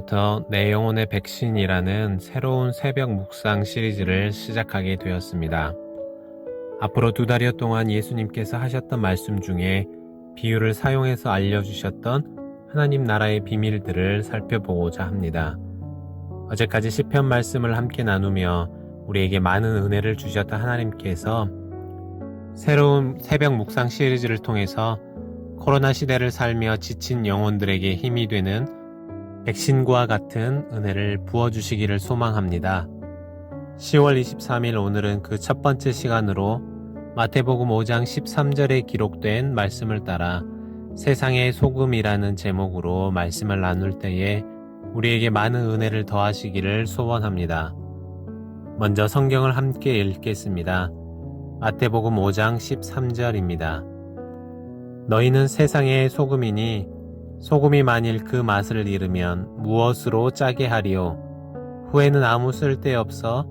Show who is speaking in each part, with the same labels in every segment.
Speaker 1: 오늘부터 내 영혼의 백신이라는 새로운 새벽 묵상 시리즈를 시작하게 되었습니다. 앞으로 2달여 동안 예수님께서 하셨던 말씀 중에 비유를 사용해서 알려주셨던 하나님 나라의 비밀들을 살펴보고자 합니다. 어제까지 시편 말씀을 함께 나누며 우리에게 많은 은혜를 주셨던 하나님께서 새로운 새벽 묵상 시리즈를 통해서 코로나 시대를 살며 지친 영혼들에게 힘이 되는 백신과 같은 은혜를 부어주시기를 소망합니다. 10월 23일 오늘은 그 첫 번째 시간으로 마태복음 5장 13절에 기록된 말씀을 따라 세상의 소금이라는 제목으로 말씀을 나눌 때에 우리에게 많은 은혜를 더하시기를 소원합니다. 먼저 성경을 함께 읽겠습니다. 마태복음 5장 13절입니다. 너희는 세상의 소금이니 소금이 만일 그 맛을 잃으면 무엇으로 짜게 하리요? 후에는 아무 쓸데없어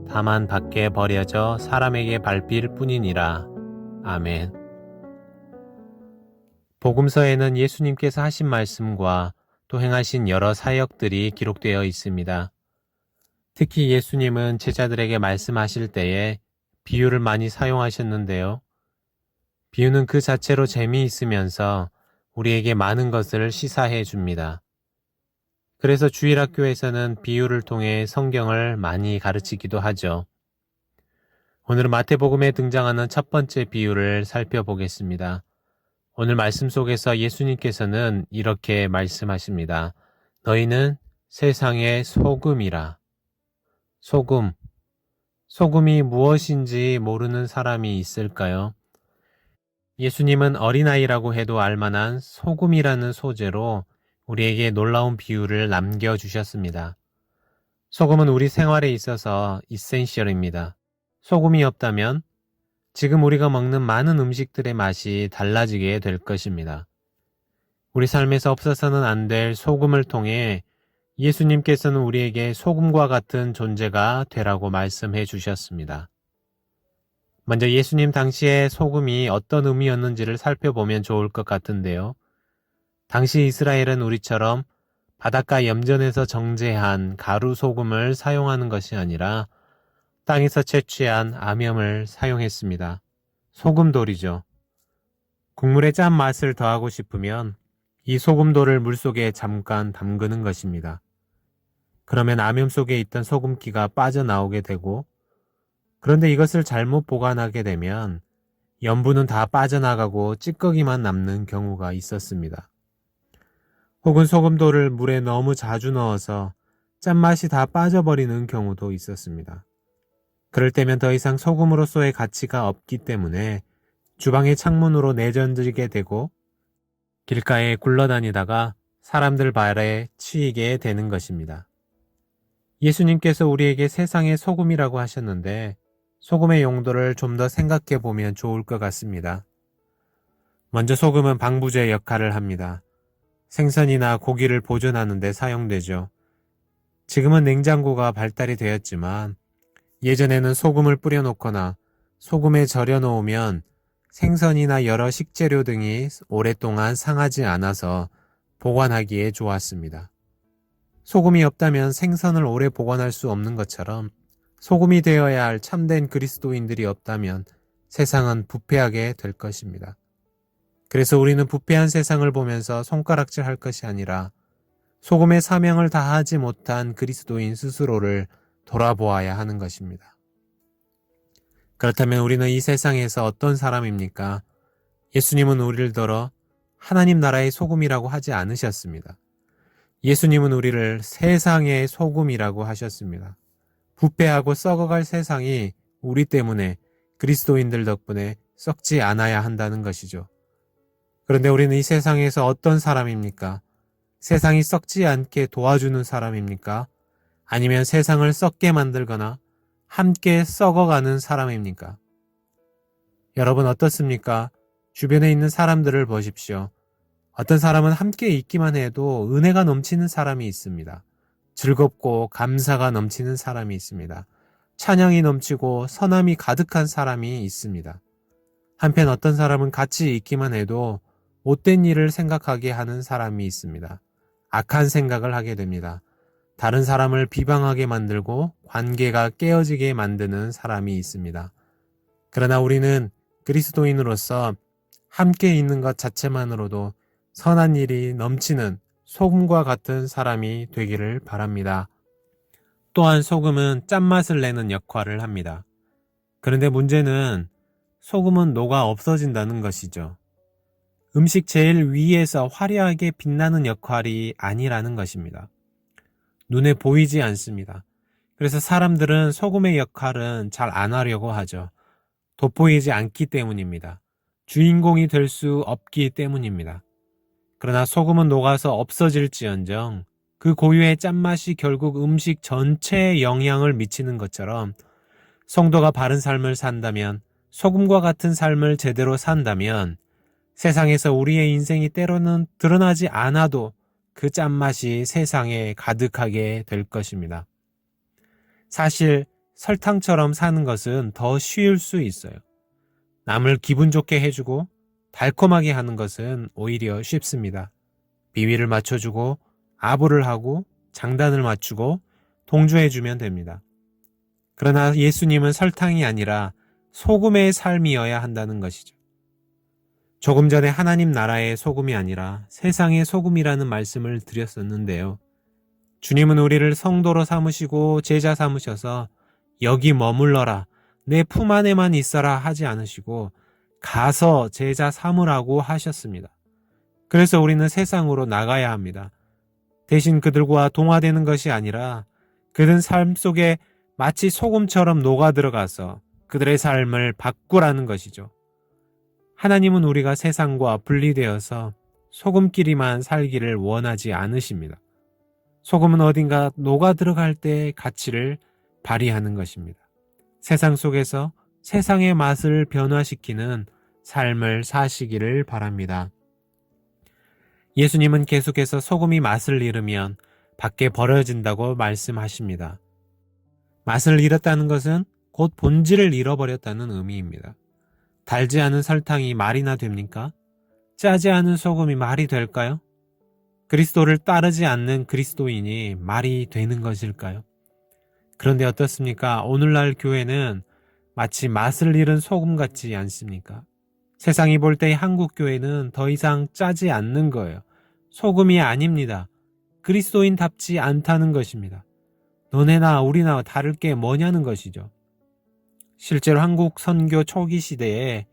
Speaker 1: 다만 밖에 버려져 사람에게 밟힐 뿐이니라. 아멘. 복음서에는 예수님께서 하신 말씀과 또 행하신 여러 사역들이 기록되어 있습니다. 특히 예수님은 제자들에게 말씀하실 때에 비유를 많이 사용하셨는데요. 비유는 그 자체로 재미있으면서 우리에게 많은 것을 시사해 줍니다. 그래서 주일학교에서는 비유를 통해 성경을 많이 가르치기도 하죠. 오늘은 마태복음에 등장하는 첫 번째 비유를 살펴보겠습니다. 오늘 말씀 속에서 예수님께서는 이렇게 말씀하십니다. 너희는 세상의 소금이라. 소금. 소금이 무엇인지 모르는 사람이 있을까요? 예수님은 어린아이라고 해도 알만한 소금이라는 소재로 우리에게 놀라운 비유를 남겨주셨습니다. 소금은 우리 생활에 있어서 이센셜입니다. 소금이 없다면 지금 우리가 먹는 많은 음식들의 맛이 달라지게 될 것입니다. 우리 삶에서 없어서는 안 될 소금을 통해 예수님께서는 우리에게 소금과 같은 존재가 되라고 말씀해 주셨습니다. 먼저 예수님 당시에 소금이 어떤 의미였는지를 살펴보면 좋을 것 같은데요. 당시 이스라엘은 우리처럼 바닷가 염전에서 정제한 가루 소금을 사용하는 것이 아니라 땅에서 채취한 암염을 사용했습니다. 소금돌이죠. 국물의 짠맛을 더하고 싶으면 이 소금돌을 물속에 잠깐 담그는 것입니다. 그러면 암염 속에 있던 소금기가 빠져나오게 되고 그런데 이것을 잘못 보관하게 되면 염분은 다 빠져나가고 찌꺼기만 남는 경우가 있었습니다. 혹은 소금돌을 물에 너무 자주 넣어서 짠맛이 다 빠져버리는 경우도 있었습니다. 그럴 때면 더 이상 소금으로서의 가치가 없기 때문에 주방의 창문으로 내던지게 되고 길가에 굴러다니다가 사람들 발에 치이게 되는 것입니다. 예수님께서 우리에게 세상의 소금이라고 하셨는데 소금의 용도를 좀 더 생각해 보면 좋을 것 같습니다. 먼저 소금은 방부제 역할을 합니다. 생선이나 고기를 보존하는 데 사용되죠. 지금은 냉장고가 발달이 되었지만 예전에는 소금을 뿌려놓거나 소금에 절여 놓으면 생선이나 여러 식재료 등이 오랫동안 상하지 않아서 보관하기에 좋았습니다. 소금이 없다면 생선을 오래 보관할 수 없는 것처럼 소금이 되어야 할 참된 그리스도인들이 없다면 세상은 부패하게 될 것입니다. 그래서 우리는 부패한 세상을 보면서 손가락질 할 것이 아니라 소금의 사명을 다하지 못한 그리스도인 스스로를 돌아보아야 하는 것입니다. 그렇다면 우리는 이 세상에서 어떤 사람입니까? 예수님은 우리를 들어 하나님 나라의 소금이라고 하지 않으셨습니다. 예수님은 우리를 세상의 소금이라고 하셨습니다. 부패하고 썩어갈 세상이 우리 때문에 그리스도인들 덕분에 썩지 않아야 한다는 것이죠. 그런데 우리는 이 세상에서 어떤 사람입니까? 세상이 썩지 않게 도와주는 사람입니까? 아니면 세상을 썩게 만들거나 함께 썩어가는 사람입니까? 여러분 어떻습니까? 주변에 있는 사람들을 보십시오. 어떤 사람은 함께 있기만 해도 은혜가 넘치는 사람이 있습니다. 즐겁고 감사가 넘치는 사람이 있습니다. 찬양이 넘치고 선함이 가득한 사람이 있습니다. 한편 어떤 사람은 같이 있기만 해도 못된 일을 생각하게 하는 사람이 있습니다. 악한 생각을 하게 됩니다. 다른 사람을 비방하게 만들고 관계가 깨어지게 만드는 사람이 있습니다. 그러나 우리는 그리스도인으로서 함께 있는 것 자체만으로도 선한 일이 넘치는 소금과 같은 사람이 되기를 바랍니다. 또한 소금은 짠맛을 내는 역할을 합니다. 그런데 문제는 소금은 녹아 없어진다는 것이죠. 음식 제일 위에서 화려하게 빛나는 역할이 아니라는 것입니다. 눈에 보이지 않습니다. 그래서 사람들은 소금의 역할은 잘 안 하려고 하죠. 돋보이지 않기 때문입니다. 주인공이 될 수 없기 때문입니다. 그러나 소금은 녹아서 없어질지언정 그 고유의 짠맛이 결국 음식 전체에 영향을 미치는 것처럼 성도가 바른 삶을 산다면, 소금과 같은 삶을 제대로 산다면 세상에서 우리의 인생이 때로는 드러나지 않아도 그 짠맛이 세상에 가득하게 될 것입니다. 사실 설탕처럼 사는 것은 더 쉬울 수 있어요. 남을 기분 좋게 해주고 달콤하게 하는 것은 오히려 쉽습니다. 비위를 맞춰주고 아부를 하고 장단을 맞추고 동조해주면 됩니다. 그러나 예수님은 설탕이 아니라 소금의 삶이어야 한다는 것이죠. 조금 전에 하나님 나라의 소금이 아니라 세상의 소금이라는 말씀을 드렸었는데요. 주님은 우리를 성도로 삼으시고 제자 삼으셔서 여기 머물러라, 내 품 안에만 있어라 하지 않으시고 가서 제자 삼으라고 하셨습니다. 그래서 우리는 세상으로 나가야 합니다. 대신 그들과 동화되는 것이 아니라 그들은 삶 속에 마치 소금처럼 녹아 들어가서 그들의 삶을 바꾸라는 것이죠. 하나님은 우리가 세상과 분리되어서 소금끼리만 살기를 원하지 않으십니다. 소금은 어딘가 녹아 들어갈 때의 가치를 발휘하는 것입니다. 세상 속에서 세상의 맛을 변화시키는 삶을 사시기를 바랍니다. 예수님은 계속해서 소금이 맛을 잃으면 밖에 버려진다고 말씀하십니다. 맛을 잃었다는 것은 곧 본질을 잃어버렸다는 의미입니다. 달지 않은 설탕이 말이나 됩니까? 짜지 않은 소금이 말이 될까요? 그리스도를 따르지 않는 그리스도인이 말이 되는 것일까요? 그런데 어떻습니까? 오늘날 교회는 마치 맛을 잃은 소금 같지 않습니까? 세상이 볼 때 한국 교회는 더 이상 짜지 않는 거예요. 소금이 아닙니다. 그리스도인답지 않다는 것입니다. 너네나 우리나 다를 게 뭐냐는 것이죠. 실제로 한국 선교 초기 시대에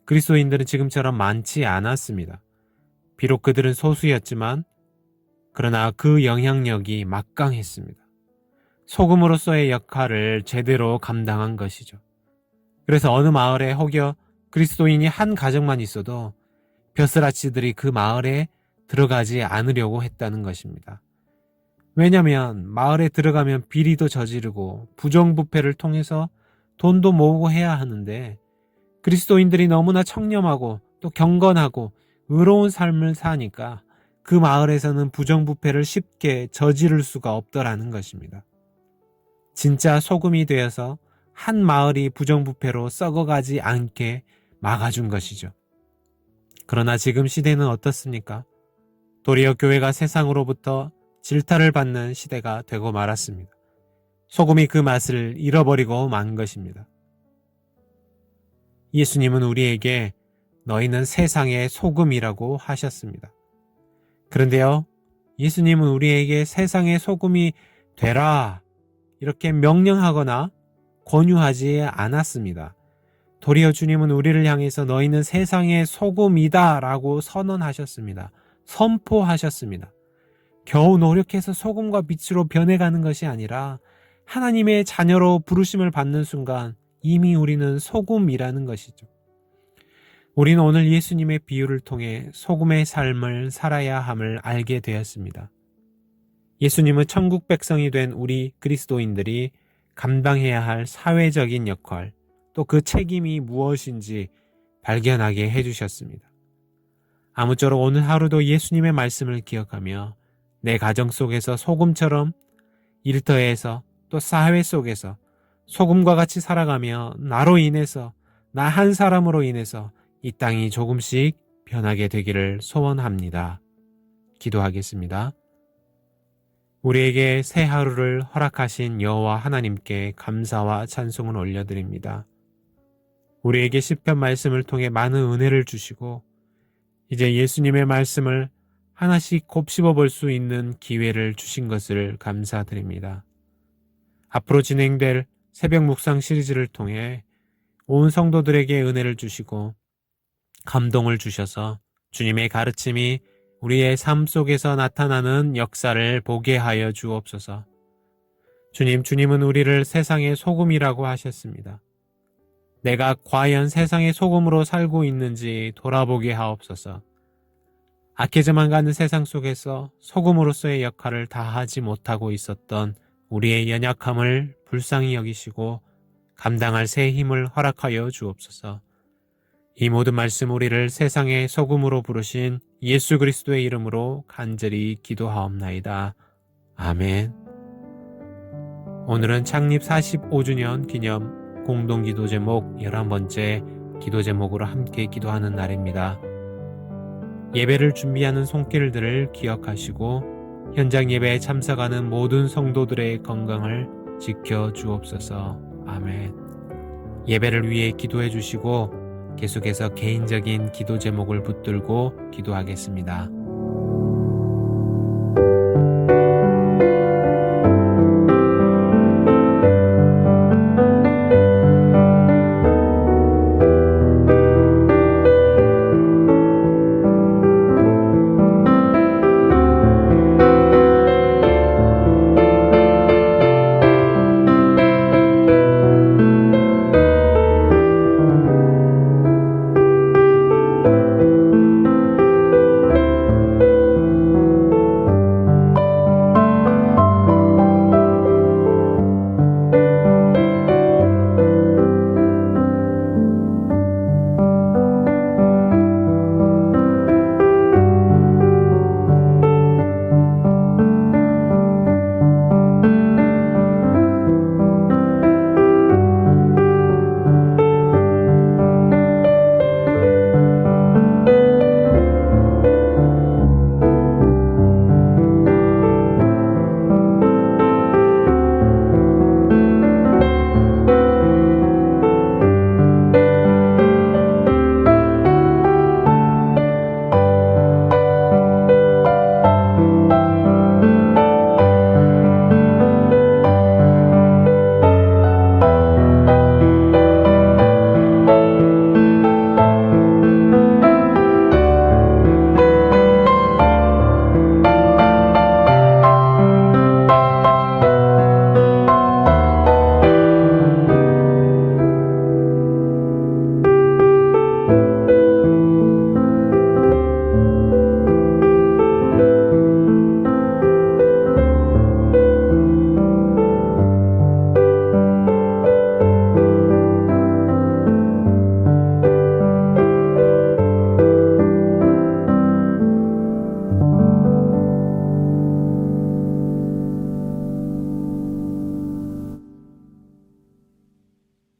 Speaker 1: 그리스도인들은 지금처럼 많지 않았습니다. 비록 그들은 소수였지만 그러나 그 영향력이 막강했습니다. 소금으로서의 역할을 제대로 감당한 것이죠. 그래서 어느 마을에 혹여 그리스도인이 한 가정만 있어도 벼슬아치들이 그 마을에 들어가지 않으려고 했다는 것입니다. 왜냐하면 마을에 들어가면 비리도 저지르고 부정부패를 통해서 돈도 모으고 해야 하는데 그리스도인들이 너무나 청렴하고 또 경건하고 의로운 삶을 사니까 그 마을에서는 부정부패를 쉽게 저지를 수가 없더라는 것입니다. 진짜 소금이 되어서 한 마을이 부정부패로 썩어가지 않게 막아준 것이죠. 그러나 지금 시대는 어떻습니까? 도리어 교회가 세상으로부터 질타를 받는 시대가 되고 말았습니다. 소금이 그 맛을 잃어버리고 만 것입니다. 예수님은 우리에게 너희는 세상의 소금이라고 하셨습니다. 그런데요, 예수님은 우리에게 세상의 소금이 되라 이렇게 명령하거나 권유하지 않았습니다. 도리어 주님은 우리를 향해서 너희는 세상의 소금이다 라고 선언하셨습니다. 선포하셨습니다. 겨우 노력해서 소금과 빛으로 변해가는 것이 아니라 하나님의 자녀로 부르심을 받는 순간 이미 우리는 소금이라는 것이죠. 우리는 오늘 예수님의 비유를 통해 소금의 삶을 살아야 함을 알게 되었습니다. 예수님은 천국 백성이 된 우리 그리스도인들이 감당해야 할 사회적인 역할, 또 그 책임이 무엇인지 발견하게 해주셨습니다. 아무쪼록 오늘 하루도 예수님의 말씀을 기억하며 내 가정 속에서 소금처럼 일터에서 또 사회 속에서 소금과 같이 살아가며 나로 인해서 나 한 사람으로 인해서 이 땅이 조금씩 변하게 되기를 소원합니다. 기도하겠습니다. 우리에게 새 하루를 허락하신 여호와 하나님께 감사와 찬송을 올려드립니다. 우리에게 시편 말씀을 통해 많은 은혜를 주시고 이제 예수님의 말씀을 하나씩 곱씹어 볼 수 있는 기회를 주신 것을 감사드립니다. 앞으로 진행될 새벽 묵상 시리즈를 통해 온 성도들에게 은혜를 주시고 감동을 주셔서 주님의 가르침이 우리의 삶 속에서 나타나는 역사를 보게 하여 주옵소서. 주님은 우리를 세상의 소금이라고 하셨습니다. 내가 과연 세상의 소금으로 살고 있는지 돌아보게 하옵소서. 악해져만 가는 세상 속에서 소금으로서의 역할을 다하지 못하고 있었던 우리의 연약함을 불쌍히 여기시고 감당할 새 힘을 허락하여 주옵소서. 이 모든 말씀 우리를 세상의 소금으로 부르신 예수 그리스도의 이름으로 간절히 기도하옵나이다. 아멘. 오늘은 창립 45주년 기념 공동기도 제목 11번째 기도 제목으로 함께 기도하는 날입니다. 예배를 준비하는 손길들을 기억하시고 현장 예배에 참석하는 모든 성도들의 건강을 지켜 주옵소서. 아멘. 예배를 위해 기도해 주시고 계속해서 개인적인 기도 제목을 붙들고 기도하겠습니다.